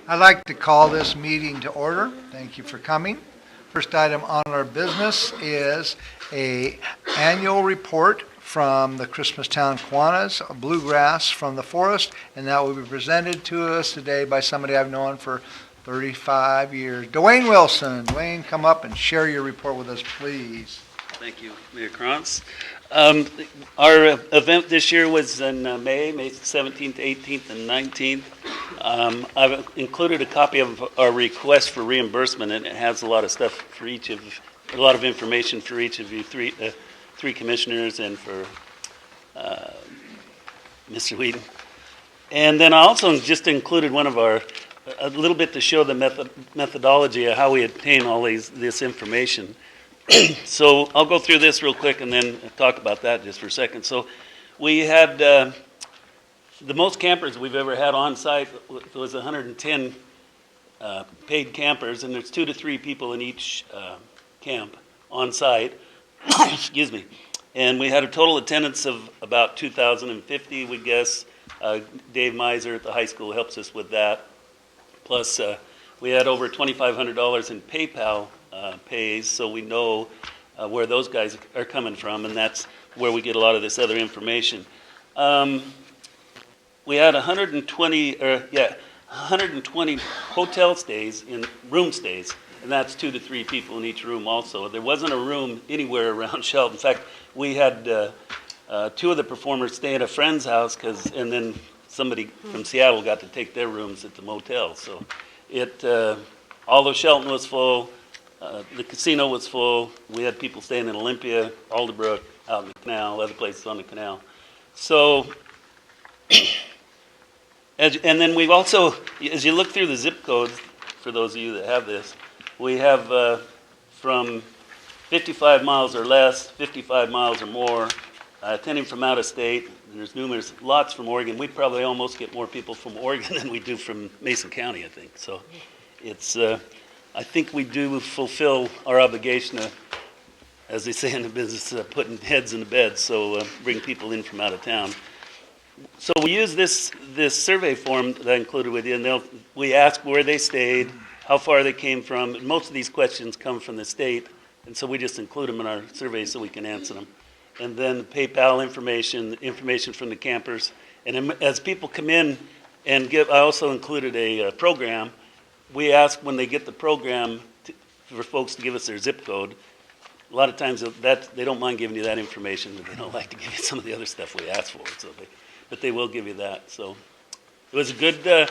I'd like to call this meeting to order. Thank you for coming. First item on our business is a annual report from the Christmastown Kiwanis, Bluegrass from the Forest, and that will be presented to us today by somebody I've known for 35 years. Dwayne Wilson. Dwayne, come up and share your report with us, please. Thank you, Mayor Krantz. Our event this year was in May 17th, 18th, and 19th. I've included a copy of our request for reimbursement, and it has a lot of stuff for a lot of information for each of you three commissioners and for Mr. Whedon. And then I also just included a little bit to show the methodology of how we obtain all this information. So I'll go through this real quick and then talk about that just for a second. So we had the most campers we've ever had on site was 110 paid campers, and there's 2 to 3 people in each camp on site. Excuse me. And we had a total attendance of about 2,050, we guess. Dave Miser at the high school helps us with that. Plus, we had over $2,500 in PayPal pays, so we know where those guys are coming from, and that's where we get a lot of this other information. We had 120 hotel stays, in room stays, and that's 2 to 3 people in each room also. There wasn't a room anywhere around Shelton. In fact, we had 2 of the performers stay at a friend's house, and then somebody from Seattle got to take their rooms at the motel. So although Shelton was full, the casino was full. We had people staying in Olympia, Alderbrook, out in the canal, other places on the canal. So, and then we've also, as you look through the zip codes, for those of you that have this, we have from 55 miles or less, 55 miles or more, attending from out of state. There's lots from Oregon. We probably almost get more people from Oregon than we do from Mason County, I think. So it's, I think we do fulfill our obligation to, as they say in the business, putting heads in the bed, so bring people in from out of town. So we use this survey form that I included with you, and we ask where they stayed, how far they came from. And most of these questions come from the state, and so we just include them in our survey so we can answer them. And then the PayPal information from the campers. And as people come in and I also included a program. We ask when they get the program for folks to give us their zip code. A lot of times they don't mind giving you that information, but they don't like to give you some of the other stuff we ask for. But they will give you that. So it was a good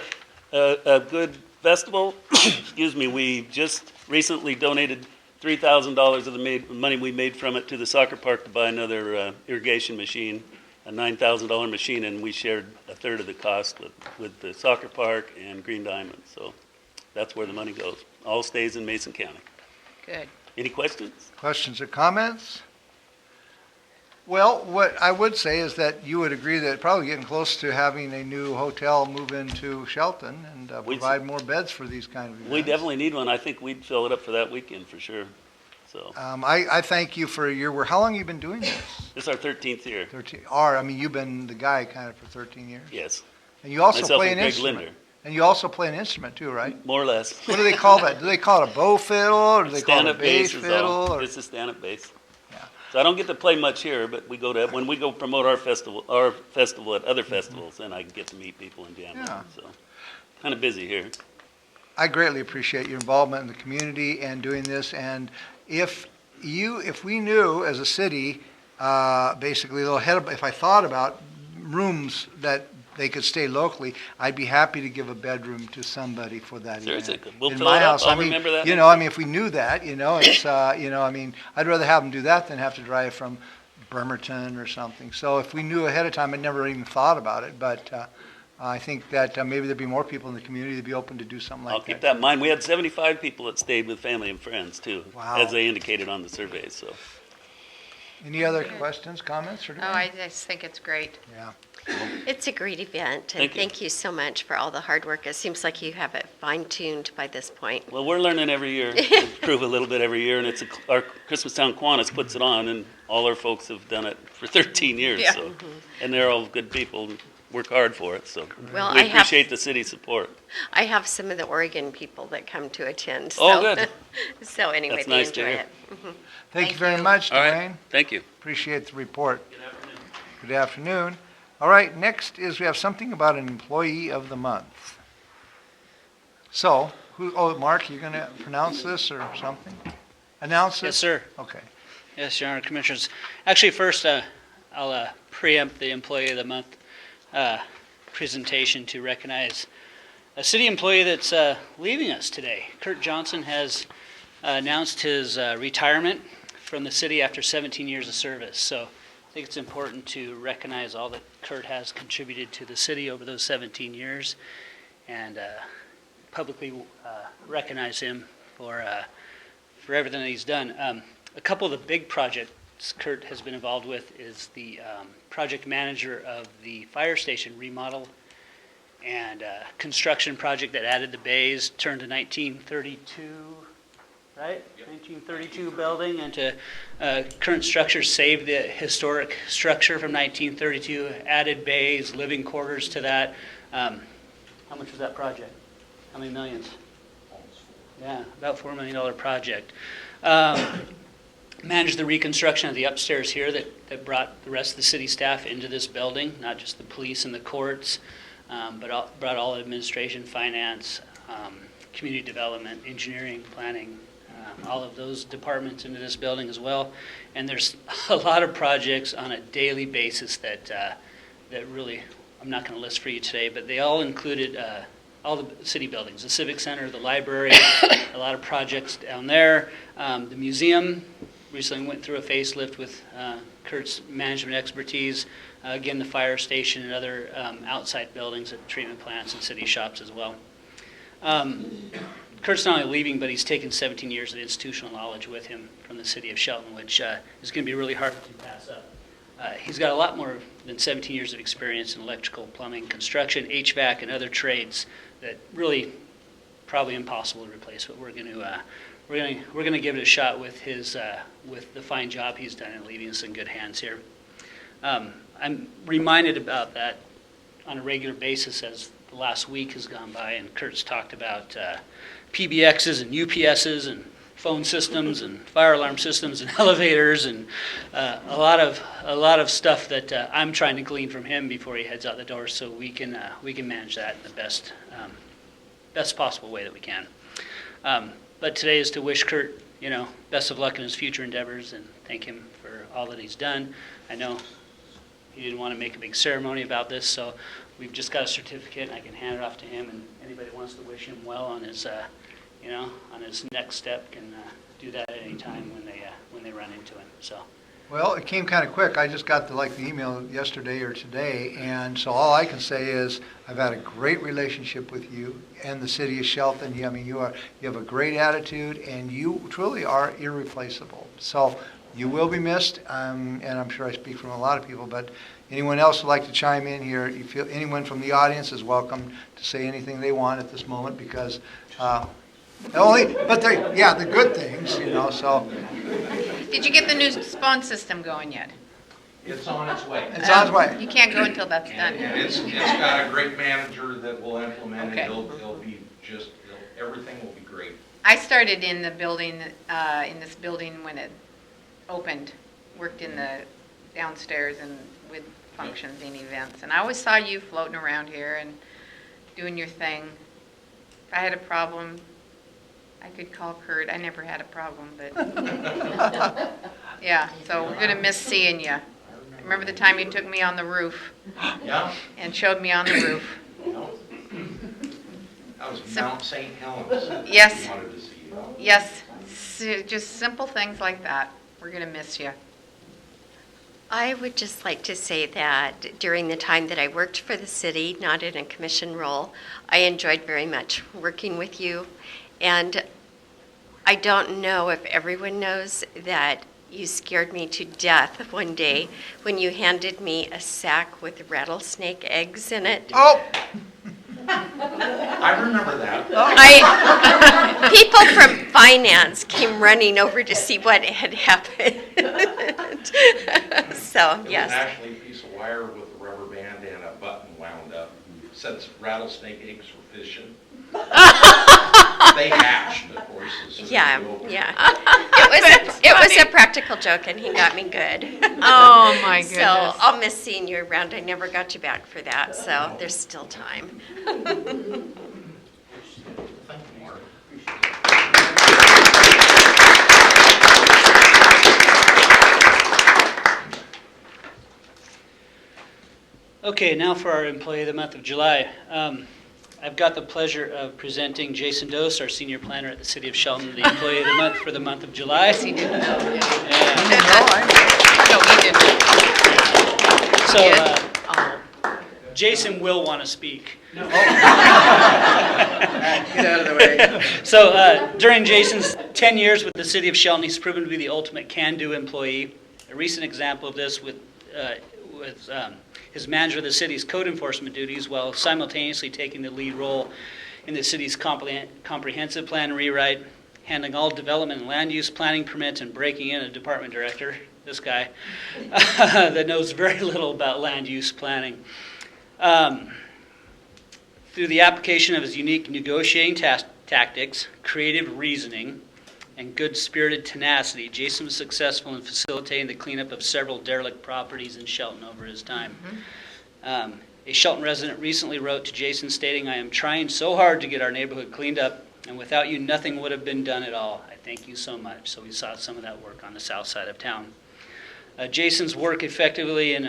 festival. Excuse me. We just recently donated $3,000 of the money we made from it to the soccer park to buy another irrigation machine, a $9,000 machine, and we shared a third of the cost with the soccer park and Green Diamond. So that's where the money goes. All stays in Mason County. Good. Any questions? Questions or comments? Well, what I would say is that you would agree that probably getting close to having a new hotel move into Shelton and provide more beds for these kind of events. We definitely need one. I think we'd fill it up for that weekend for sure. So I thank you for your work. How long have you been doing this? This is our 13th year. You've been the guy kind of for 13 years? Yes. And you also Myself play and an Greg instrument. Linder. And you also play an instrument too, right? More or less. What do they call that? Do they call it a bow fiddle, or do they call it a Stand-up bass bass fiddle? It's a stand-up bass. Yeah. So I don't get to play much here, but when we go promote our festival at other festivals, then I get to meet people and jam with them. So kind of busy here. I greatly appreciate your involvement in the community and doing this. And if we knew as a city, basically, if I thought about rooms that they could stay locally, I'd be happy to give a bedroom to somebody for that Seriously, event. we'll in fill my it up. house. I'll remember that. If we knew that, it's, I'd rather have them do that than have to drive from Bremerton or something. So if we knew ahead of time, I'd never even thought about it. But I think that maybe there'd be more people in the community that'd be open to do something like that. I'll keep that in mind. We had 75 people that stayed with family and friends too, Wow. as they indicated on the survey. So. Any other questions, comments? I just think it's great. Yeah. It's a great event, and thank you so much for all the hard work. It seems like you have it fine-tuned by this point. Well, we're learning every year, improve a little bit every year, and our Christmastown Kiwanis puts it on, and all our folks have done it for 13 years. Yeah. So, and they're all good people. work hard for it, so Well, we I have- appreciate the city's support. I have some of the Oregon people that come to attend. Oh, so- good. So anyway, That's they nice to enjoy hear. it. Thank you very much, All right, Dwayne. thank you. Appreciate the report. Good afternoon. All right, next is we have something about an employee of the month. So, Mark, you going to pronounce this or something? Announce this? Yes, sir. Okay. Yes, Your Honor, Commissioners. Actually, first, I'll preempt the Employee of the Month presentation to recognize a city employee that's leaving us today. Kurt Johnson has announced his retirement from the city after 17 years of service. So I think it's important to recognize all that Kurt has contributed to the city over those 17 years and publicly recognize him for everything that he's done. A couple of the big projects Kurt has been involved with is the project manager of the fire station remodel and construction project that added the bays, turned a 1932, right? 1932 building into current structure, saved the historic structure from 1932, added bays, living quarters to that. How much was that project? How many millions? Yeah, about $4 million project. Managed the reconstruction of the upstairs here that brought the rest of the city staff into this building, not just the police and the courts, but brought all administration, finance, community development, engineering, planning, all of those departments into this building as well. And there's a lot of projects on a daily basis that really, I'm not going to list for you today, but they all included all the city buildings, the Civic Center, the library, a lot of projects down there. The museum recently went through a facelift with Kurt's management expertise. Again, the fire station and other outside buildings at treatment plants and city shops as well. Kurt's not only leaving, but he's taken 17 years of institutional knowledge with him from the city of Shelton, which is going to be really hard to pass up. He's got a lot more than 17 years of experience in electrical, plumbing, construction, HVAC, and other trades that really probably impossible to replace. But we're going to give it a shot with his with the fine job he's done in leaving us in good hands here. I'm reminded about that on a regular basis as the last week has gone by, and Kurt's talked about PBXs and UPSs and phone systems and fire alarm systems and elevators and a lot of stuff that I'm trying to glean from him before he heads out the door, so we can manage that in the best possible way that we can. But today is to wish Kurt, best of luck in his future endeavors and thank him for all that he's done. I know he didn't want to make a big ceremony about this, so we've just got a certificate and I can hand it off to him, and anybody who wants to wish him well on his on his next step can do that at any time when they run into him. So. Well, it came kind of quick. I just got the email yesterday or today, and so all I can say is I've had a great relationship with you and the city of Shelton. I mean, you have a great attitude, and you truly are irreplaceable. So you will be missed, and I'm sure I speak from a lot of people. But anyone else would like to chime in here? You feel anyone from the audience is welcome to say anything they want at this moment, because the good things, So. Did you get the new spawn system going yet? It's on its way. It's on its way. You can't go until that's And done. it's got a great manager that will implement it. Okay. It'll be everything will be great. I started in the building, in this building when it opened, worked in the downstairs and with functions and events. And I always saw you floating around here and doing your thing. If I had a problem, I could call Kurt. I never had a problem, but yeah, so we're gonna miss seeing you. Remember the time you took me on the roof Yeah. and showed me on the roof? That was Mount St. Helens. Yes. We wanted to see you. Yes, just simple things like that. We're gonna miss you. I would just like to say that during the time that I worked for the city, not in a commission role, I enjoyed very much working with you. And I don't know if everyone knows that you scared me to death one day when you handed me a sack with rattlesnake eggs in it. Oh, I remember that. People from finance came running over to see what had happened. So, It was yes. actually a piece of wire with a rubber band and a button wound since rattlesnake eggs were fishing. They hatched, of course, as soon as Yeah, you opened. yeah. It was a practical joke, and he got me good. Oh, my goodness. So I'll miss seeing you around. I never got you back for that, so there's still time. Thank you, Mark. Okay, now for our Employee of the Month of July. I've got the pleasure of presenting Jason Dose, our Senior Planner at the City of Shelton, the Employee of the Month for the month of July. Yes, he didn't know. And No, he didn't. so Yes. Jason will want to speak. Get out of the way. So during Jason's 10 years with the City of Shelton, he's proven to be the ultimate can-do employee. A recent example of this was his manager of the city's code enforcement duties while simultaneously taking the lead role in the city's comprehensive plan rewrite, handling all development and land use planning permits, and breaking in a department director, this guy, that knows very little about land use planning. Through the application of his unique negotiating tactics, creative reasoning, and good-spirited tenacity, Jason was successful in facilitating the cleanup of several derelict properties in Shelton over his time. A Shelton resident recently wrote to Jason stating, "I am trying so hard to get our neighborhood cleaned up, and without you, nothing would have been done at all. I thank you so much." So we saw some of that work on the south side of town. Jason's work effectively in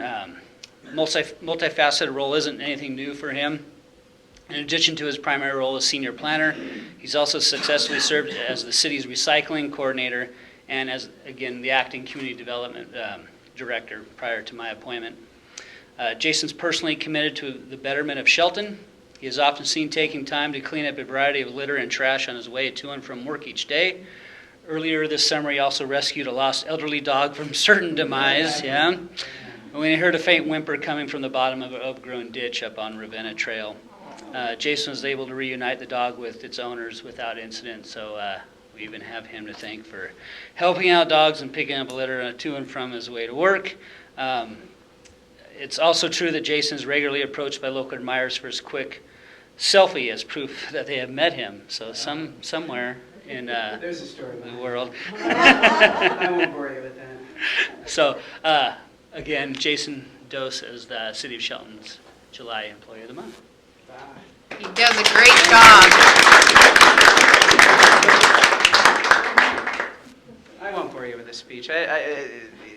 multifaceted role isn't anything new for him. In addition to his primary role as senior planner, he's also successfully served as the city's recycling coordinator and as, again, the acting community development director prior to my appointment. Jason's personally committed to the betterment of Shelton. He is often seen taking time to clean up a variety of litter and trash on his way to and from work each day. Earlier this summer, he also rescued a lost elderly dog from certain demise, yeah. When he heard a faint whimper coming from the bottom of an overgrown ditch up on Ravenna Trail. Jason was able to reunite the dog with its owners without incident, so we even have him to thank for helping out dogs and picking up litter to and from his way to work. It's also true that Jason is regularly approached by local admirers for his quick selfie as proof that they have met him. So somewhere in There's a story the behind it. world. I won't bore you with that. So again, Jason Dose is the City of Shelton's July Employee of the Month. Bye. He does a great job. I won't bore you with this speech.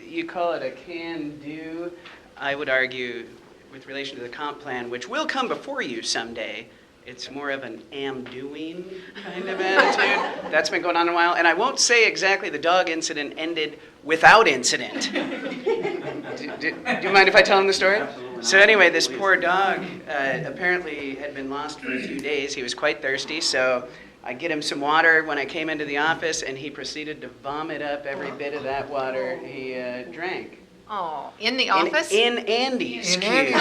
You call it a can-do. I would argue, with relation to the comp plan, which will come before you someday, it's more of an am-doing kind of attitude. That's been going on a while. And I won't say exactly the dog incident ended without incident. Do you mind if I tell him the story? So anyway, this poor dog apparently had been lost for a few days. He was quite thirsty, so I get him some water when I came into the office, and he proceeded to vomit up every bit of that water he drank. Oh, in the office? In Andy's In cube. Andy's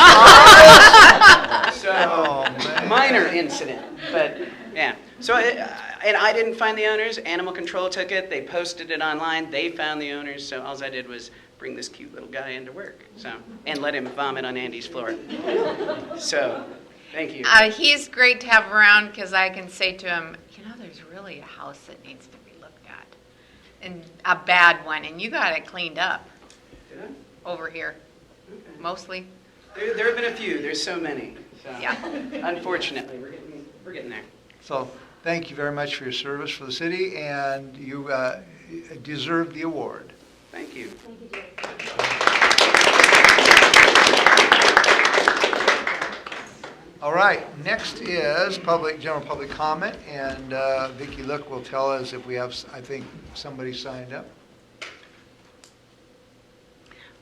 So, Oh, man. minor incident, but yeah. So, and I didn't find the owners. Animal Control took it. They posted it online. They found the owners. So all I did was bring this cute little guy into work. So, and let him vomit on Andy's floor. So, thank you. He's great to have around because I can say to him, there's really a house that needs to be looked at. And a bad one, and you got it cleaned up Did I? over here, Okay. mostly. There have been a few. There's so many. So, Yeah. Unfortunately, we're getting there. So, thank you very much for your service for the city, and you deserve the award. Thank you. All right, next is general public comment, and Vicki Look will tell us if we have, I think, somebody signed up.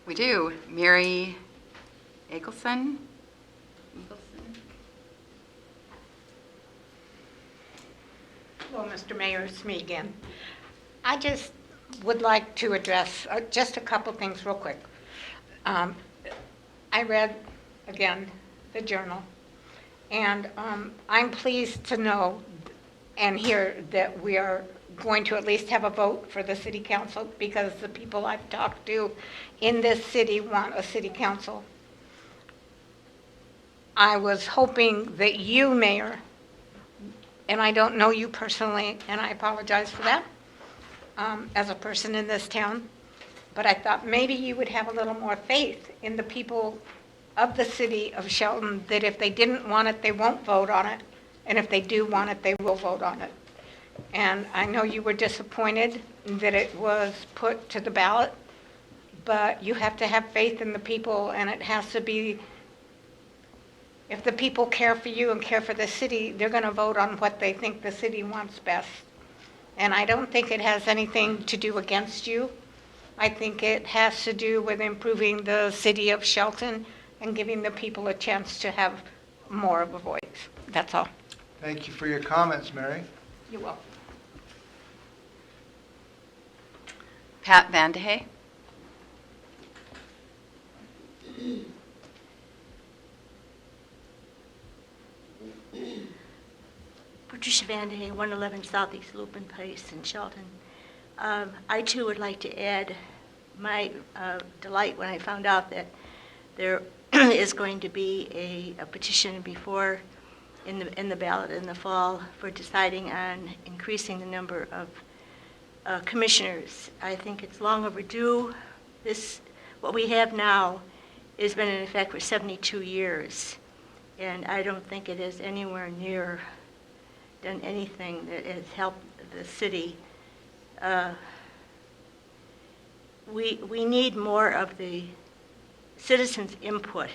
We do. Mary Eggleston? Hello, Mr. Mayor, it's me again. I just would like to address just a couple things real quick. I read, again, the Journal, and I'm pleased to know and hear that we are going to at least have a vote for the city council, because the people I've talked to in this city want a city council. I was hoping that you, Mayor, and I don't know you personally, and I apologize for that, as a person in this town, but I thought maybe you would have a little more faith in the people of the city of Shelton, that if they didn't want it, they won't vote on it, and if they do want it, they will vote on it. And I know you were disappointed that it was put to the ballot, but you have to have faith in the people, and it has to be, if the people care for you and care for the city, they're going to vote on what they think the city wants best. And I don't think it has anything to do against you. I think it has to do with improving the city of Shelton and giving the people a chance to have more of a voice. That's all. Thank you for your comments, Mary. You're welcome. Pat Vandehey. Patricia Vandehey, 111 Southeast Lupin Place in Shelton. I too would like to add my delight when I found out that there is going to be a petition before in the ballot in the fall for deciding on increasing the number of commissioners. I think it's long overdue. What we have now has been in effect for 72 years, and I don't think it has anywhere near done anything that has helped the city. We need more of the citizens' input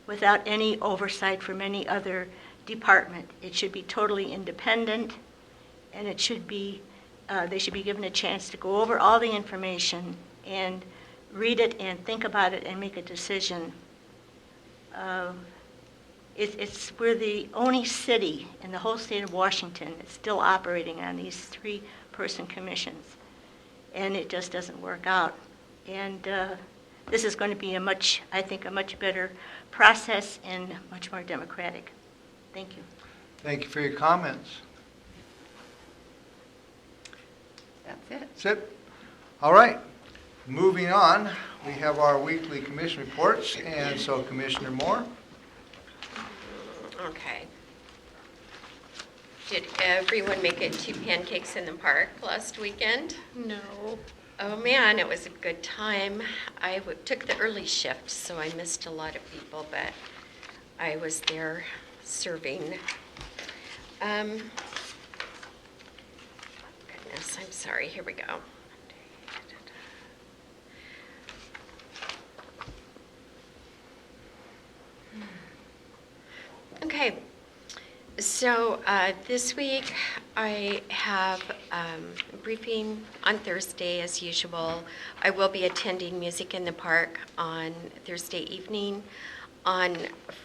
without any oversight from any other department. It should be totally independent, and it should be, they should be given a chance to go over all the information and read it and think about it and make a decision. We're the only city in the whole state of Washington that's still operating on these three-person commissions, and it just doesn't work out. And this is going to be I think, a much better process and much more democratic. Thank you. Thank you for your comments. That's it. That's it. All right. Moving on, we have our weekly commission reports, and so Commissioner Moore. Okay. Did everyone make it to Pancakes in the Park last weekend? No. Oh man, it was a good time. I took the early shift, so I missed a lot of people, but I was there serving. Goodness, I'm sorry. Here we go. Okay, so this week I have a briefing on Thursday as usual. I will be attending Music in the Park on Thursday evening. On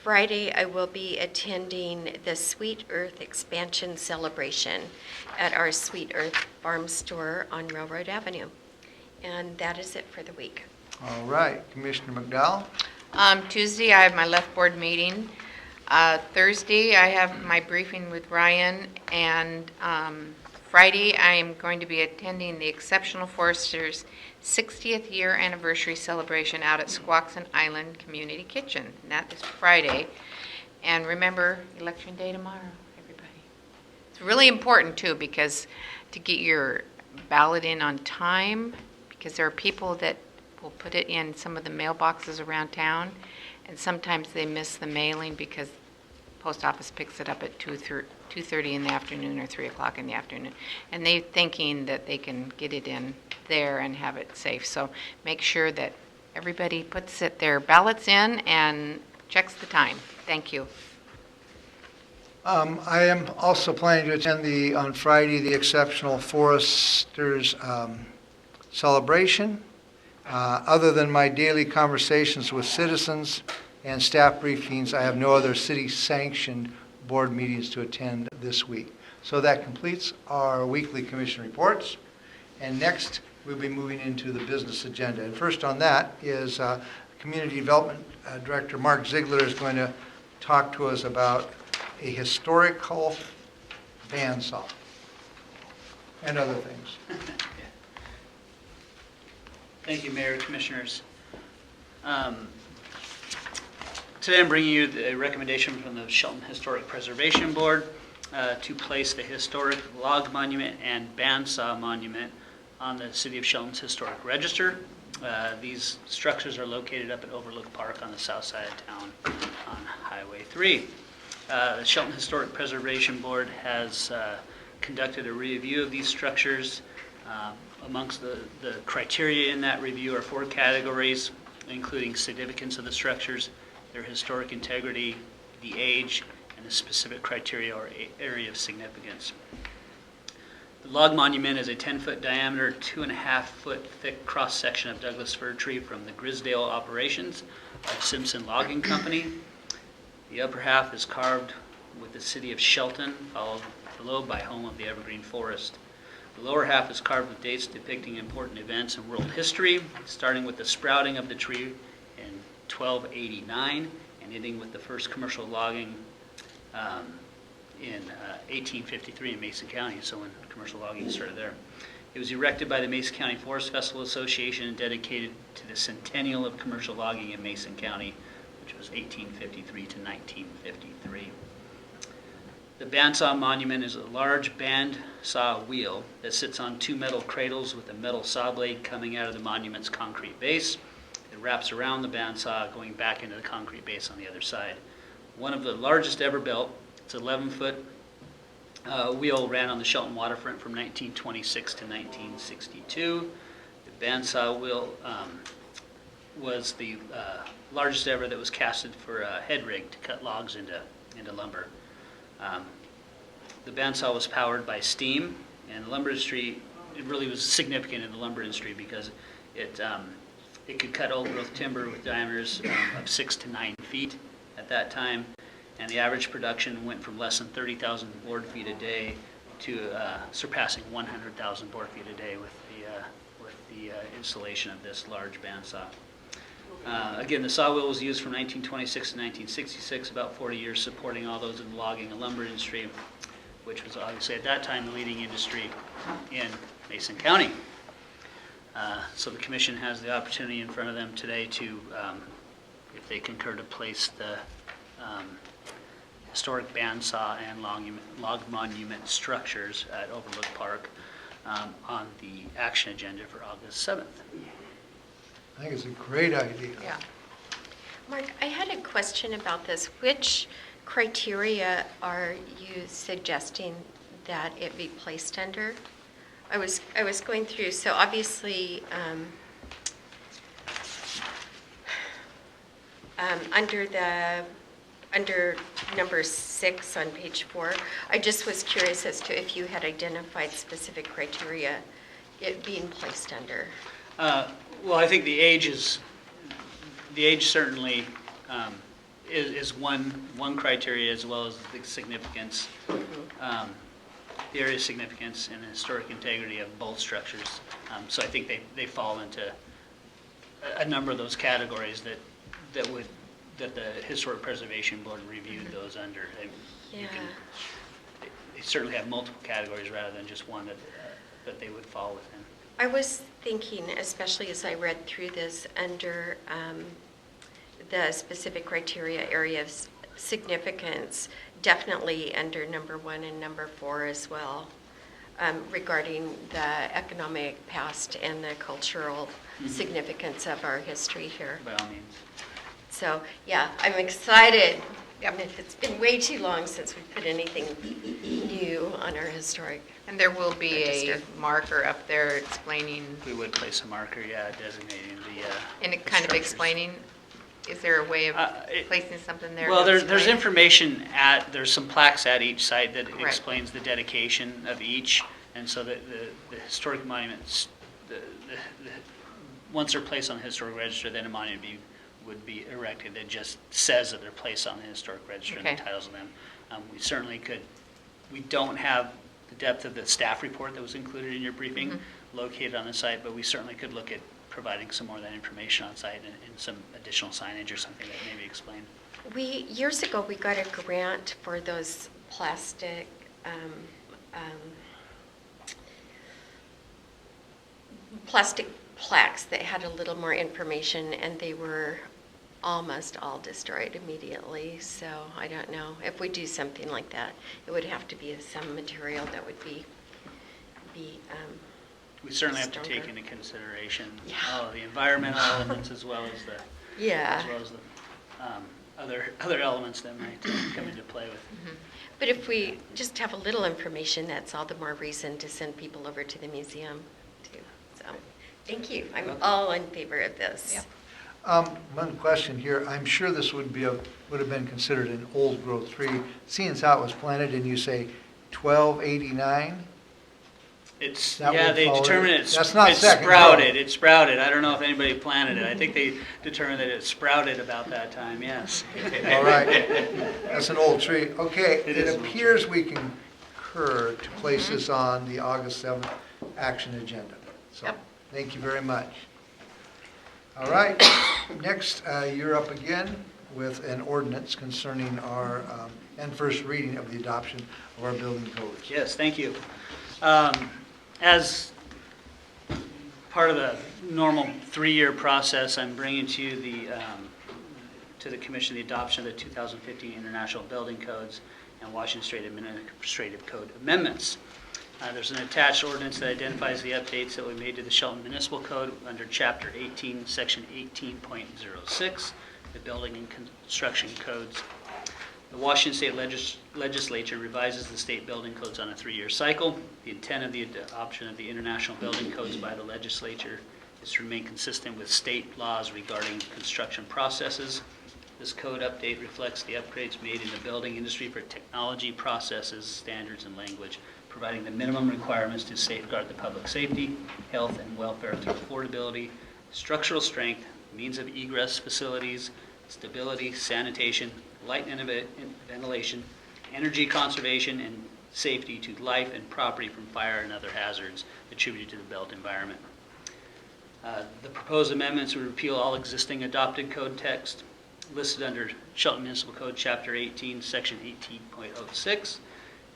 Friday, I will be attending the Sweet Earth Expansion Celebration at our Sweet Earth Farm Store on Railroad Avenue. And that is it for the week. All right. Commissioner McDowell. Tuesday, I have my left board meeting. Thursday, I have my briefing with Ryan, and Friday, I am going to be attending the Exceptional Foresters 60th year anniversary celebration out at Squaxin Island Community Kitchen. And that is Friday. And remember, Election Day tomorrow, everybody. It's really important, too, because to get your ballot in on time, because there are people that will put it in some of the mailboxes around town, and sometimes they miss the mailing because post office picks it up at 2:30 in the afternoon or 3 o'clock in the afternoon, and they're thinking that they can get it in there and have it safe. So make sure that everybody puts their ballots in and checks the time. Thank you. I am also planning to attend on Friday, the Exceptional Foresters celebration. Other than my daily conversations with citizens and staff briefings, I have no other city-sanctioned board meetings to attend this week. So that completes our weekly commission reports. And next, we'll be moving into the business agenda. And first on that is Community Development Director Mark Ziegler is going to talk to us about a historical bandsaw and other things. Thank you, Mayor, Commissioners. Today I'm bringing you a recommendation from the Shelton Historic Preservation Board to place the historic log monument and bandsaw monument on the City of Shelton's Historic Register. These structures are located up at Overlook Park on the south side of town on Highway 3. The Shelton Historic Preservation Board has conducted a review of these structures. Amongst the criteria in that review are 4 categories, including significance of the structures, their historic integrity, the age, and the specific criteria or area of significance. The log monument is a 10-foot diameter, 2.5-foot thick cross-section of Douglas fir tree from the Grisdale operations of Simpson Logging Company. The upper half is carved with the City of Shelton, followed below by Home of the Evergreen Forest. The lower half is carved with dates depicting important events in world history, starting with the sprouting of the tree in 1289 and ending with the first commercial logging in 1853 in Mason County, so when commercial logging started there. It was erected by the Mason County Forest Festival Association and dedicated to the centennial of commercial logging in Mason County, which was 1853 to 1953. The bandsaw monument is a large bandsaw wheel that sits on 2 metal cradles with a metal saw blade coming out of the monument's concrete base. It wraps around the bandsaw, going back into the concrete base on the other side. One of the largest ever built, it's 11-foot wheel, ran on the Shelton waterfront from 1926 to 1962. The bandsaw wheel was the largest ever that was casted for a head rig to cut logs into lumber. The bandsaw was powered by steam, and the lumber industry, it really was significant in the lumber industry because it could cut old growth timber with diameters of 6 to 9 feet at that time, and the average production went from less than 30,000 board feet a day to surpassing 100,000 board feet a day with the installation of this large bandsaw. Again, the saw wheel was used from 1926 to 1966, about 40 years, supporting all those in the logging and lumber industry, which was obviously at that time the leading industry in Mason County. So the commission has the opportunity in front of them today to, if they concur, to place the historic bandsaw and log monument structures at Overlook Park on the action agenda for August 7th. I think it's a great idea. Yeah. Mark, I had a question about this. Which criteria are you suggesting that it be placed under? I was going through, so obviously, under number 6 on page 4, I just was curious as to if you had identified specific criteria it being placed under. Well, I think the age certainly is one criteria, as well as the significance, the area of significance and the historic integrity of both structures. So I think they fall into a number of those categories that the Historic Preservation Board reviewed those under. They certainly have multiple categories rather than just one that they would fall within. I was thinking, especially as I read through this, under the specific criteria area of significance, definitely under number 1 and number 4 as well, regarding the economic past and the cultural significance of our history here. By all means. So, yeah, I'm excited. It's been way too long since we put anything new on our historic. And there will be a Register. marker up there explaining, We would place a marker, designating the and it kind of structures. explaining, is there a way of it- placing something there? Well, to there's explain? information there's some plaques at each site that Right. explains the dedication of each, and so the historic monuments, once they're placed on the historic register, then a monument would be erected that just says that they're placed on the historic register and Okay. the titles of them. We certainly could, we don't have the depth of the staff report that was included in your briefing located on the site, but we certainly could look at providing some more of that information on site and some additional signage or something that may be explained. Years ago, we got a grant for those plastic plastic plaques that had a little more information, and they were almost all destroyed immediately. So I don't know. If we do something like that, it would have to be some material that would be We certainly have to take stronger. into consideration Yeah. all of the environmental elements as well as the yeah. other elements that might come into play with. But if we just have a little information, that's all the more reason to send people over to the museum too. So, thank you. I'm all in favor of this. Yep. One question here. I'm sure this would have been considered an old growth tree, seeing as how it was planted, and you say 1289? It's, That yeah, would they fall determined in- it's that's not it's second sprouted. growth. It sprouted. I don't know if anybody planted it. I think they determined that it sprouted about that time, yes. All right. That's an old tree. Okay, It it is an old appears we can concur to place this on the August 7th action agenda. So, Yep. thank you very much. All right, next, you're up again with an ordinance concerning our, and first reading of the adoption of our building codes. Yes, thank you. As part of the normal 3-year process, I'm bringing to you to the commission the adoption of the 2015 International Building Codes and Washington State Administrative Code amendments. There's an attached ordinance that identifies the updates that we made to the Shelton Municipal Code under Chapter 18, Section 18.06, the Building and Construction Codes. The Washington State Legislature revises the state building codes on a 3-year cycle. The intent of the adoption of the international building codes by the legislature is to remain consistent with state laws regarding construction processes. This code update reflects the upgrades made in the building industry for technology, processes, standards, and language, providing the minimum requirements to safeguard the public safety, health, and welfare through affordability, structural strength, means of egress facilities, stability, sanitation, light and ventilation, energy conservation, and safety to life and property from fire and other hazards attributed to the built environment. The proposed amendments would repeal all existing adopted code text listed under Shelton Municipal Code Chapter 18, Section 18.06,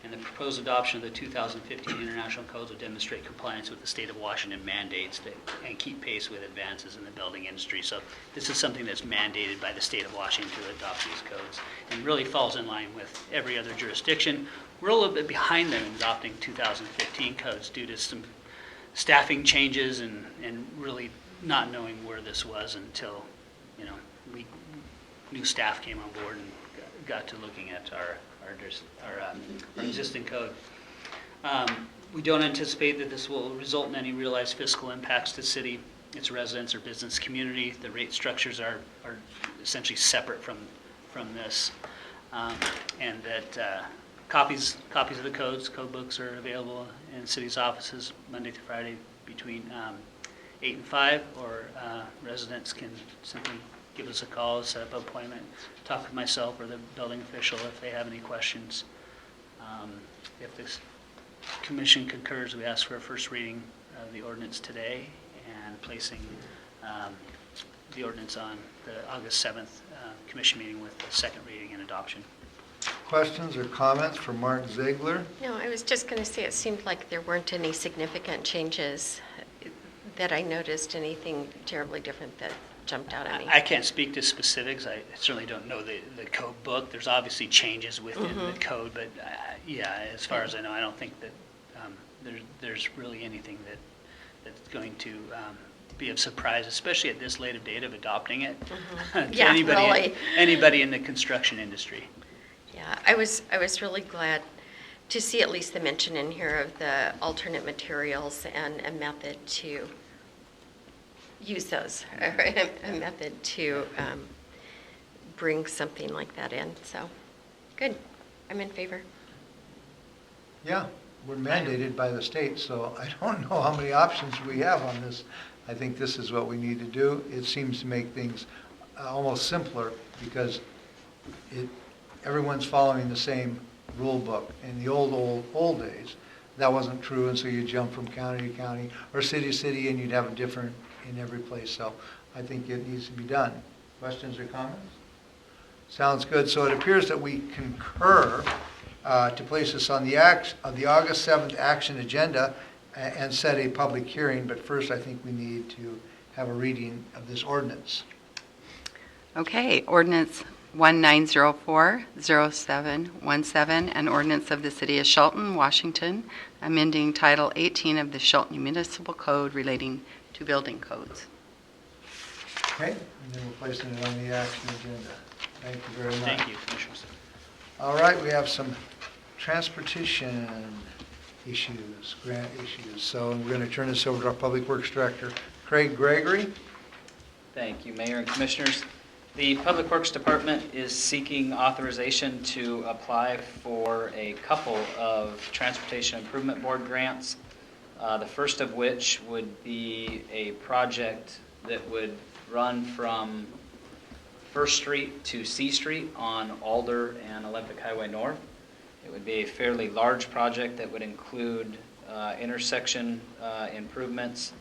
and the proposed adoption of the 2015 International Codes will demonstrate compliance with the state of Washington mandates and keep pace with advances in the building industry. So this is something that's mandated by the state of Washington to adopt these codes and really falls in line with every other jurisdiction. We're a little bit behind them in adopting 2015 codes due to some staffing changes and really not knowing where this was until, new staff came on board and got to looking at our existing code. We don't anticipate that this will result in any realized fiscal impacts to city, its residents, or business community. The rate structures are essentially separate from this, and that copies of the code books are available in city's offices Monday through Friday between 8 and 5, or residents can simply give us a call, set up an appointment, talk with myself or the building official if they have any questions. If this commission concurs, we ask for a first reading of the ordinance today and placing the ordinance on the August 7th commission meeting with the second reading and adoption. Questions or comments for Mark Ziegler? No, I was just going to say, it seemed like there weren't any significant changes that I noticed, anything terribly different that jumped out at me. I can't speak to specifics. I certainly don't know the code book. There's obviously changes within the code, but yeah, as far as I know, I don't think that there's really anything that's going to be of surprise, especially at this late of date of adopting it to Yeah, really. anybody in the construction industry. Yeah, I was really glad to see at least the mention in here of the alternate materials and a method to use those, or a method to bring something like that in. So, good. I'm in favor. Yeah, we're mandated by the state, so I don't know how many options we have on this. I think this is what we need to do. It seems to make things almost simpler because everyone's following the same rule book. In the old days, that wasn't true, and so you jump from county to county or city to city, and you'd have a different in every place. So I think it needs to be done. Questions or comments? Sounds good. So it appears that we concur to place this on the August 7th action agenda and set a public hearing. But first, I think we need to have a reading of this ordinance. Okay, ordinance 1904-0717, an ordinance of the City of Shelton, Washington, amending Title 18 of the Shelton Municipal Code relating to building codes. Okay, and then we're placing it on the action agenda. Thank you very much. Thank you, Commissioners. All right, we have some transportation issues, grant issues. So we're going to turn this over to our Public Works Director, Craig Gregory. Thank you, Mayor and Commissioners. The Public Works Department is seeking authorization to apply for a couple of Transportation Improvement Board grants. The first of which would be a project that would run from First Street to C Street on Alder and Olympic Highway North. It would be a fairly large project that would include intersection improvements,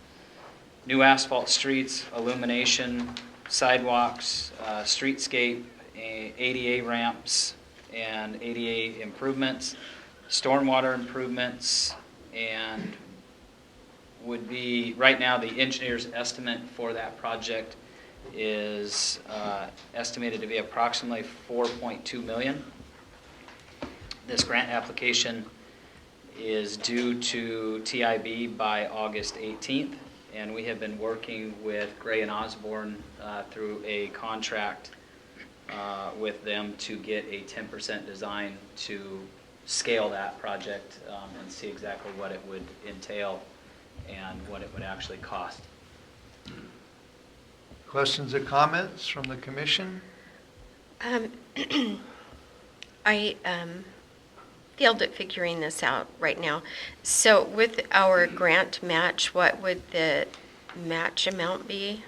new asphalt streets, illumination, sidewalks, streetscape, ADA ramps, and ADA improvements, stormwater improvements, and would be, right now, the engineer's estimate for that project is estimated to be approximately $4.2 million. This grant application is due to TIB by August 18th, and we have been working with Gray and Osborne through a contract with them to get a 10% design to scale that project and see exactly what it would entail and what it would actually cost. Questions or comments from the commission? I failed at figuring this out right now. So with our grant match, what would the match amount be?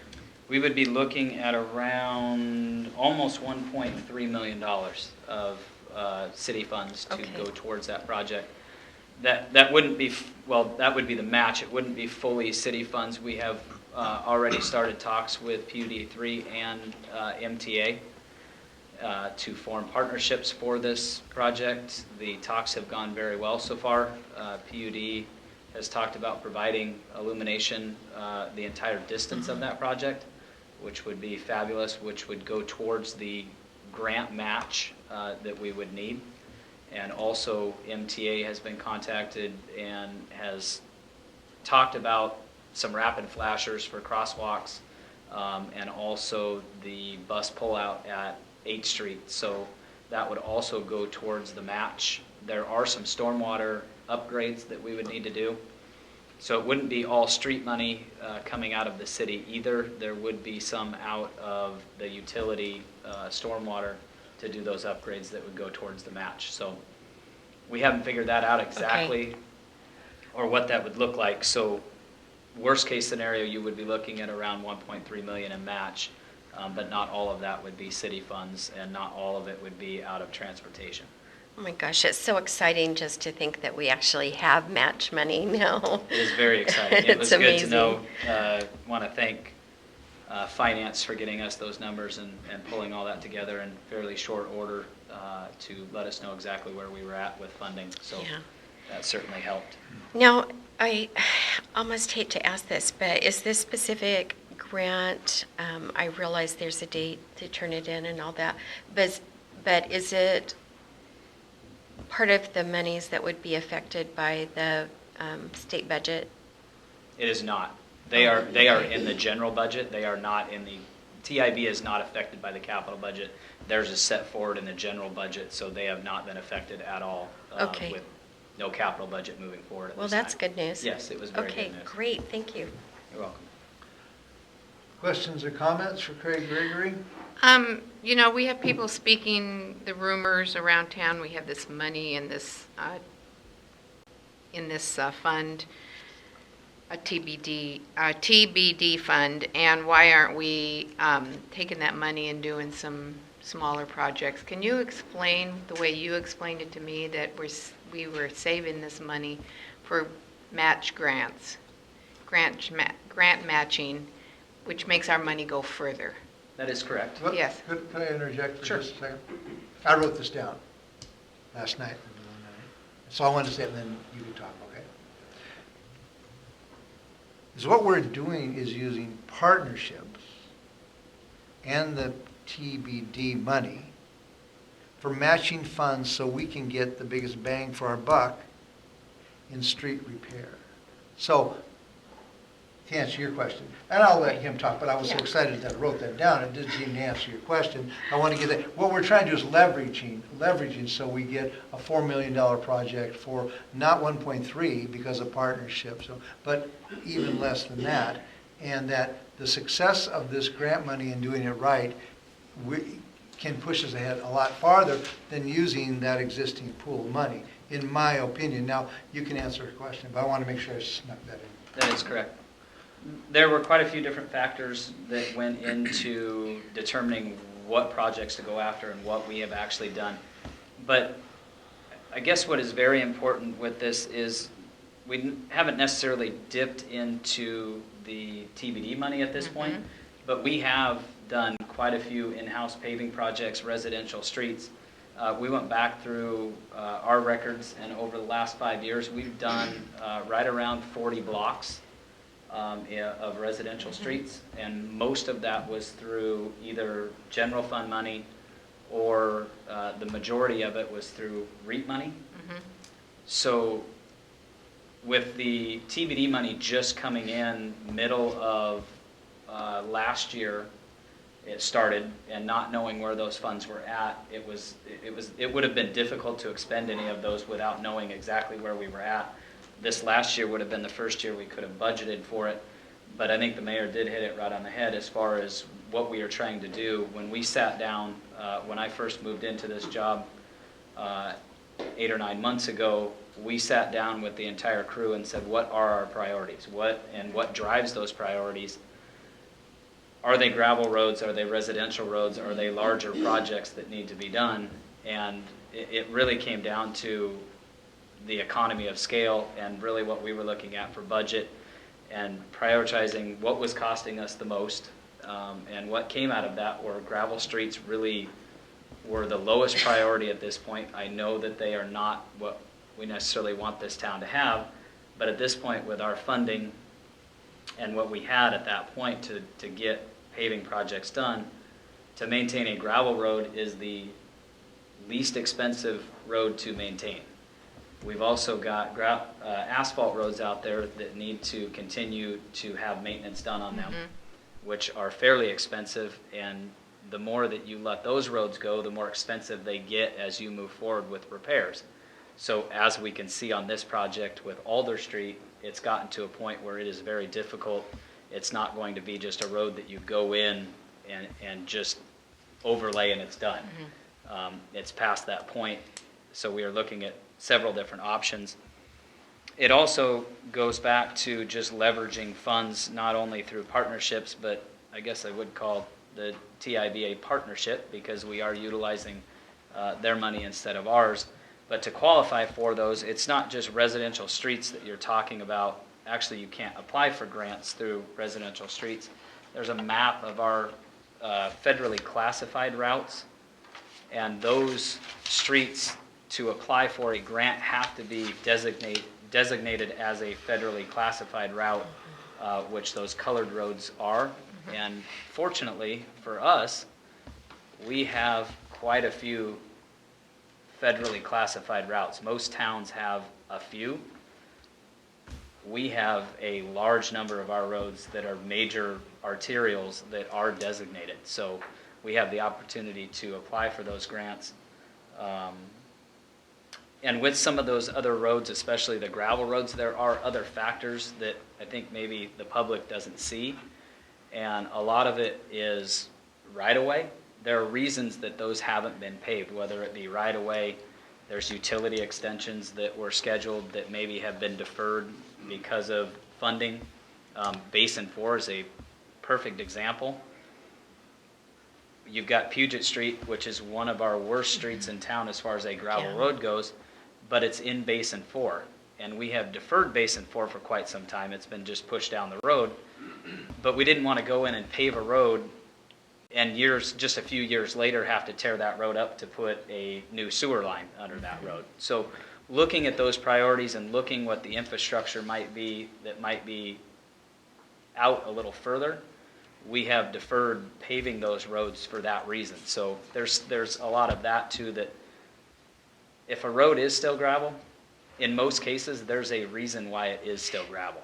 We would be looking at around almost $1.3 million of city funds to Okay. go towards that project. That wouldn't be, well, that would be the match. It wouldn't be fully city funds. We have already started talks with PUD3 and MTA to form partnerships for this project. The talks have gone very well so far. PUD has talked about providing illumination the entire distance of that project, which would be fabulous, which would go towards the grant match that we would need. And also MTA has been contacted and has talked about some rapid flashers for crosswalks and also the bus pullout at 8th Street. So that would also go towards the match. There are some stormwater upgrades that we would need to do. So it wouldn't be all street money coming out of the city either. There would be some out of the utility stormwater to do those upgrades that would go towards the match. So we haven't figured that out exactly or what that would look like. So worst case scenario, you would be looking at around $1.3 million in match, but not all of that would be city funds and not all of it would be out of transportation. Oh my gosh, it's so exciting just to think that we actually have match money now. It is very exciting. It was It's good to know. amazing. Want to thank Finance for getting us those numbers and pulling all that together in fairly short order to let us know exactly where we were at with funding. So Yeah. that certainly helped. Now, I almost hate to ask this, but is this specific grant, I realize there's a date to turn it in and all that, but is it part of the monies that would be affected by the state budget? It is not. They are in the general budget. They are not in the, TIB is not affected by the capital budget. Theirs is set forward in the general budget, so they have not been affected at all Okay. with no capital budget moving forward at Well, this that's time. good news. Yes, it was very Okay, good news. great, thank you. You're welcome. Questions or comments for Craig Gregory? You know, we have people speaking the rumors around town. We have this money in this fund, a TBD fund, and why aren't we taking that money and doing some smaller projects? Can you explain the way you explained it to me, that we were saving this money for match grants, grant matching, which makes our money go further? That is correct. What- Yes. Could I interject for Sure. just a second? I wrote this down last night. So I wanted to say it, and then you can talk, okay? Is what we're doing is using partnerships and the TBD money for matching funds so we can get the biggest bang for our buck in street repair. So, to answer your question, and I'll let him talk, but I was so excited that I wrote that down, it didn't seem to answer your question. I want to get that, what we're trying to do is leveraging so we get a $4 million project for not 1.3 because of partnership, but even less than that. And that the success of this grant money and doing it right can push us ahead a lot farther than using that existing pool of money, in my opinion. Now, you can answer her question, but I want to make sure I snuck that in. That is correct. There were quite a few different factors that went into determining what projects to go after and what we have actually done. But I guess what is very important with this is we haven't necessarily dipped into the TBD money at this point, but we have done quite a few in-house paving projects, residential streets. We went back through our records, and over the last 5 years, we've done right around 40 blocks of residential streets, and most of that was through either general fund money or the majority of it was through REAP money. So with the TBD money just coming in middle of last year, it started, and not knowing where those funds were at, it would have been difficult to expend any of those without knowing exactly where we were at. This last year would have been the first year we could have budgeted for it, but I think the mayor did hit it right on the head as far as what we are trying to do. When we sat down, when I first moved into this job 8 or 9 months ago, we sat down with the entire crew and said, what are our priorities? What drives those priorities? Are they gravel roads? Are they residential roads? Are they larger projects that need to be done? And it really came down to the economy of scale and really what we were looking at for budget and prioritizing what was costing us the most. And what came out of that were gravel streets really were the lowest priority at this point. I know that they are not what we necessarily want this town to have, but at this point with our funding and what we had at that point to get paving projects done, to maintain a gravel road is the least expensive road to maintain. We've also got asphalt roads out there that need to continue to have maintenance done on them, which are fairly expensive, and the more that you let those roads go, the more expensive they get as you move forward with repairs. So as we can see on this project with Alder Street, it's gotten to a point where it is very difficult. It's not going to be just a road that you go in and just overlay and it's done. It's past that point, so we are looking at several different options. It also goes back to just leveraging funds not only through partnerships, but I guess I would call the TIBA partnership because we are utilizing their money instead of ours. But to qualify for those, it's not just residential streets that you're talking about. Actually, you can't apply for grants through residential streets. There's a map of our federally classified routes, and those streets to apply for a grant have to be designated as a federally classified route, which those colored roads are. And fortunately for us, we have quite a few federally classified routes. Most towns have a few. We have a large number of our roads that are major arterials that are designated. So we have the opportunity to apply for those grants. And with some of those other roads, especially the gravel roads, there are other factors that I think maybe the public doesn't see. And a lot of it is right-of-way. There are reasons that those haven't been paved, whether it be right-of-way, there's utility extensions that were scheduled that maybe have been deferred because of funding. Basin 4 is a perfect example. You've got Puget Street, which is one of our worst streets in town as far as a gravel road goes, but it's in Basin 4. And we have deferred Basin 4 for quite some time. It's been just pushed down the road. But we didn't want to go in and pave a road and just a few years later have to tear that road up to put a new sewer line under that road. So looking at those priorities and looking what the infrastructure might be that might be out a little further, we have deferred paving those roads for that reason. So there's a lot of that too, that if a road is still gravel, in most cases, there's a reason why it is still gravel.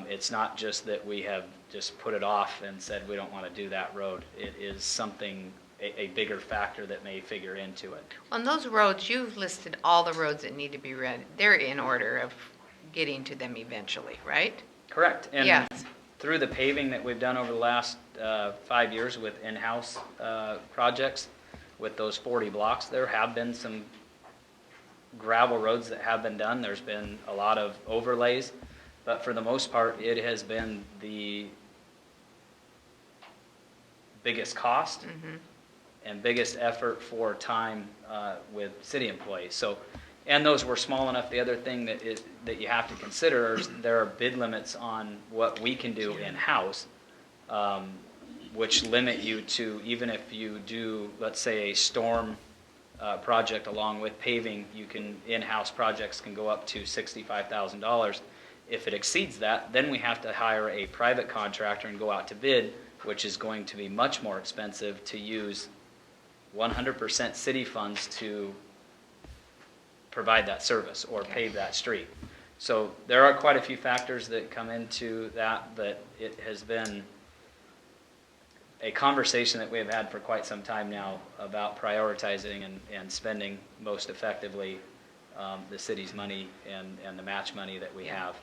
It's not just that we have just put it off and said we don't want to do that road. It is something, a bigger factor that may figure into it. On those roads, you've listed all the roads that need to be read. They're in order of getting to them eventually, right? Correct. And Yes. through the paving that we've done over the last 5 years with in-house projects, with those 40 blocks, there have been some gravel roads that have been done. There's been a lot of overlays, but for the most part, it has been the biggest cost and biggest effort for time with city employees. So, and those were small enough. The other thing that you have to consider is there are bid limits on what we can do in-house, which limit you to, even if you do, let's say, a storm project along with paving, in-house projects can go up to $65,000. If it exceeds that, then we have to hire a private contractor and go out to bid, which is going to be much more expensive to use 100% city funds to provide that service or pave that street. So there are quite a few factors that come into that, but it has been a conversation that we have had for quite some time now about prioritizing and spending most effectively the city's money and the match money that we have.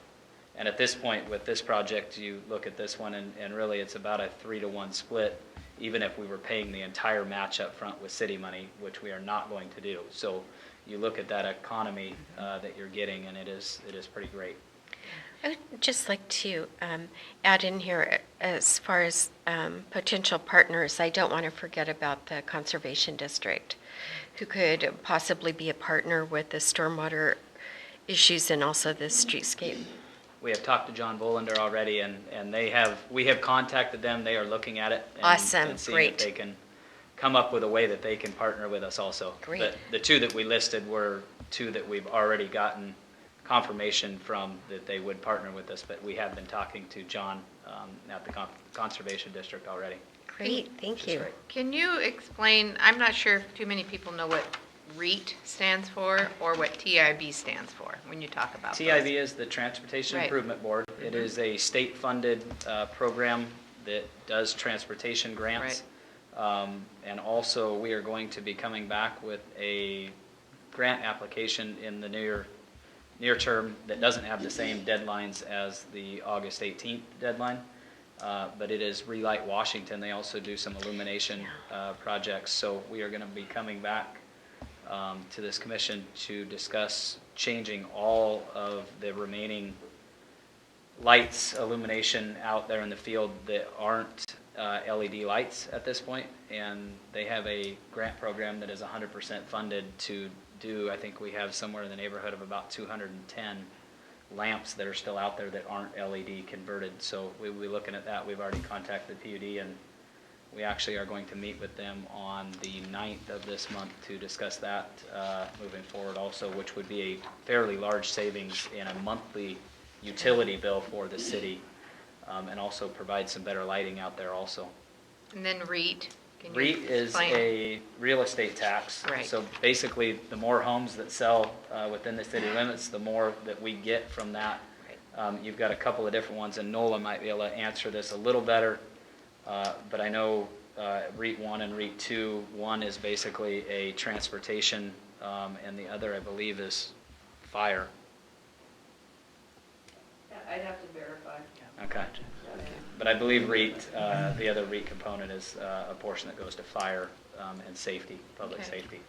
And at this point with this project, you look at this one and really it's about a 3-to-1 split, even if we were paying the entire match up front with city money, which we are not going to do. So you look at that economy that you're getting, and it is pretty great. I would just like to add in here, as far as potential partners, I don't want to forget about the Conservation District, who could possibly be a partner with the stormwater issues and also the streetscape. We have talked to John Bolander already, and we have contacted them. They are looking at it Awesome, and seeing great. if they can come up with a way that they can partner with us also. Great. But the two that we listed were two that we've already gotten confirmation from that they would partner with us, but we have been talking to John at the Conservation District already. Great, thank you. great. Can you explain, I'm not sure if too many people know what REIT stands for or what TIB stands for when you talk about those. TIB is the Transportation Right. Improvement Board. It is a state-funded program that does transportation grants. And also, we are going to be coming back with a grant application in the near term that doesn't have the same deadlines as the August 18th deadline, but it is Relight Washington. They also do some illumination projects. So we are going to be coming back to this commission to discuss changing all of the remaining lights, illumination out there in the field that aren't LED lights at this point. And they have a grant program that is 100% funded to do, I think we have somewhere in the neighborhood of about 210 lamps that are still out there that aren't LED converted. So we'll be looking at that. We've already contacted the PUD, and we actually are going to meet with them on the 9th of this month to discuss that moving forward also, which would be a fairly large savings in a monthly utility bill for the city, and also provide some better lighting out there also. And then REIT. Can you REIT is explain? a real estate tax. Right. So basically, the more homes that sell within the city limits, the more that we get from that. You've got a couple of different ones, and Nola might be able to answer this a little better. But I know REIT 1 and REIT 2, one is basically a transportation, and the other, I believe, is fire. I'd have to verify. Okay. But I believe REIT, the other REIT component is a portion that goes to fire and safety, public Okay. safety.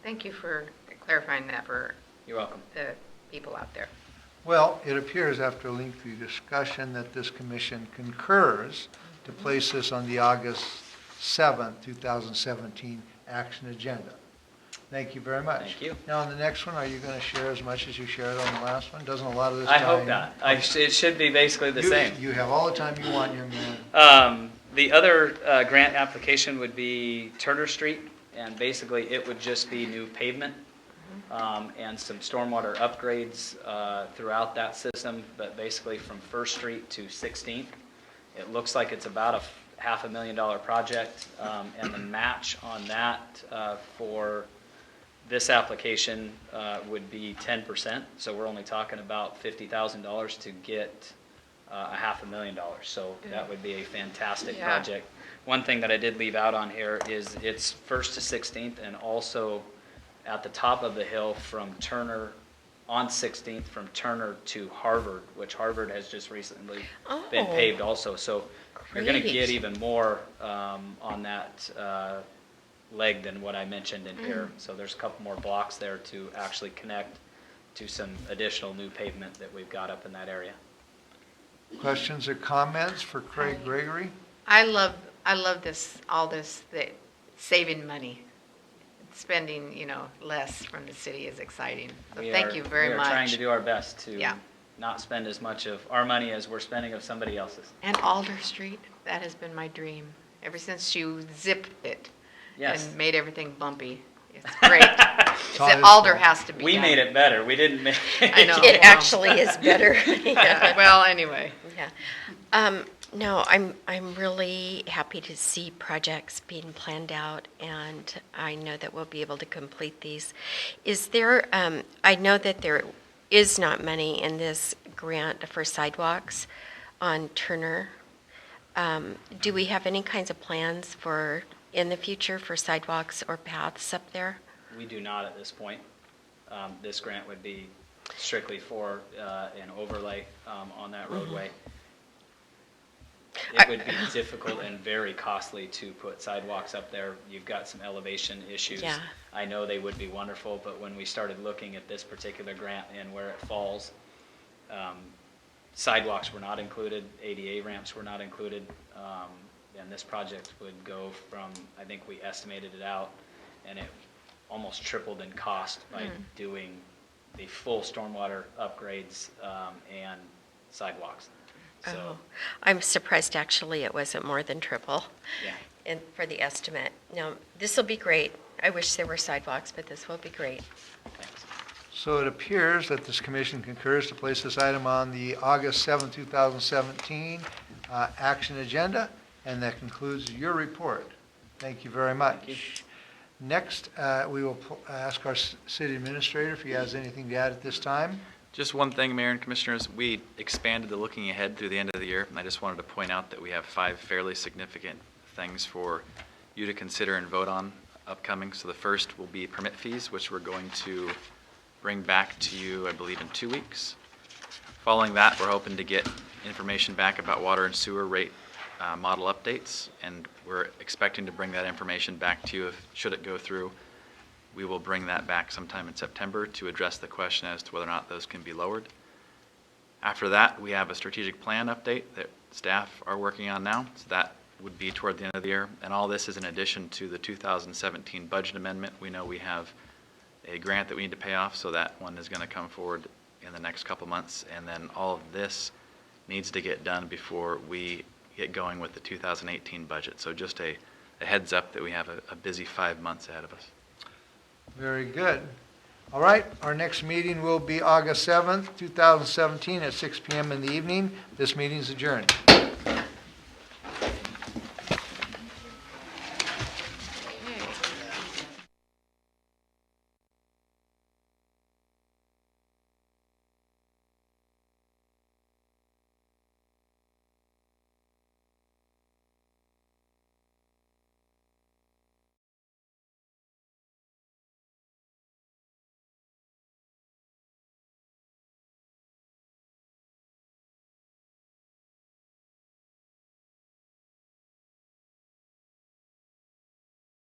Thank you for clarifying that for You're welcome. the people out there. Well, it appears after a lengthy discussion that this commission concurs to place this on the August 7th, 2017 action agenda. Thank you very much. Thank you. Now, on the next one, are you going to share as much as you shared on the last one? Doesn't a lot of this I tie hope in? not. It should be basically the You- same. You have all the time you want, young man. The other grant application would be Turner Street, and basically it would just be new pavement and some stormwater upgrades throughout that system, but basically from First Street to 16th. It looks like it's about a $500,000 project, and the match on that for this application would be 10%. So we're only talking about $50,000 to get a $500,000. So that would be a fantastic Yeah. project. One thing that I did leave out on here is it's 1st to 16th, and also at the top of the hill from Turner on 16th from Turner to Harvard, which Harvard has just recently been Oh. paved also. So you're going to Great. get even more on that leg than what I mentioned in here. So there's a couple more blocks there to actually connect to some additional new pavement that we've got up in that area. Questions or comments for Craig Gregory? I love all this, that saving money, spending, less from the city is exciting. So thank you very We are trying much. to do our best to Yeah. not spend as much of our money as we're spending of somebody else's. And Alder Street, that has been my dream, ever since you zipped it Yes. and made everything bumpy. It's great. It's all that his Alder fault. has to be We done. made it better. We didn't make I know. It actually is better. Yeah, well, anyway. Yeah. No, I'm really happy to see projects being planned out, and I know that we'll be able to complete these. Is there, I know that there is not money in this grant for sidewalks on Turner. Do we have any kinds of plans for, in the future, for sidewalks or paths up there? We do not at this point. This grant would be strictly for an overlay on that roadway. It would be difficult and very costly to put sidewalks up there. You've got some elevation issues. Yeah. I know they would be wonderful, but when we started looking at this particular grant and where it falls, sidewalks were not included, ADA ramps were not included, and this project would go from, I think we estimated it out, and it almost tripled in cost by doing the full stormwater upgrades and sidewalks. So, Oh, I'm surprised actually it wasn't more than triple. yeah. And for the estimate. No, this will be great. I wish there were sidewalks, but this will be great. Thanks. So it appears that this commission concurs to place this item on the August 7, 2017 action agenda, and that concludes your report. Thank you very much. Thank you. Next, we will ask our city administrator if he has anything to add at this time. Just one thing, Mayor and Commissioners, we expanded the looking ahead through the end of the year, and I just wanted to point out that we have 5 fairly significant things for you to consider and vote on upcoming. So the first will be permit fees, which we're going to bring back to you, I believe, in 2 weeks. Following that, we're hoping to get information back about water and sewer rate model updates, and we're expecting to bring that information back to you should it go through. We will bring that back sometime in September to address the question as to whether or not those can be lowered. After that, we have a strategic plan update that staff are working on now, so that would be toward the end of the year. And all this is in addition to the 2017 budget amendment. We know we have a grant that we need to pay off, so that one is going to come forward in the next couple months. And then all of this needs to get done before we get going with the 2018 budget. So just a heads up that we have a busy 5 months ahead of us. Very good. All right, our next meeting will be August 7th, 2017 at 6 p.m. in the evening. This meeting is adjourned.